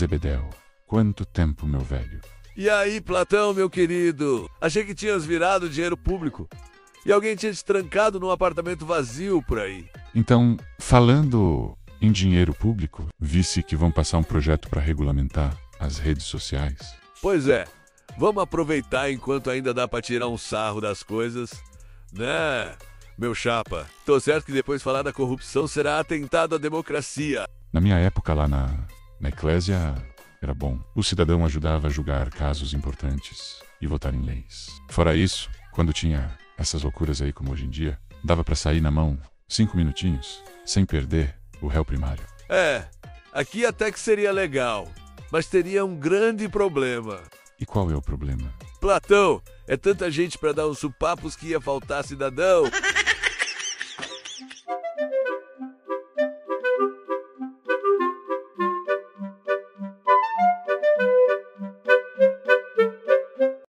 Zebedel, quanto tempo, meu velho? E aí, Platão, meu querido? Achei que tinhas virado dinheiro público. E alguém tinha te trancado num apartamento vazio por aí. Então, falando em dinheiro público, vi-se que vão passar um projeto para regulamentar as redes sociais. Pois é, vamos aproveitar enquanto ainda dá pra tirar um sarro das coisas, né, meu chapa? Tô certo que depois falar da corrupção será atentado à democracia. Na minha época lá na eclésia, era bom. O cidadão ajudava a julgar casos importantes e votar em leis. Fora isso, quando tinha essas loucuras aí como hoje em dia, dava pra sair na mão 5 minutinhos, sem perder o réu primário. É, aqui até que seria legal, mas teria um grande problema. E qual é o problema? Platão, é tanta gente pra dar uns supapos que ia faltar cidadão.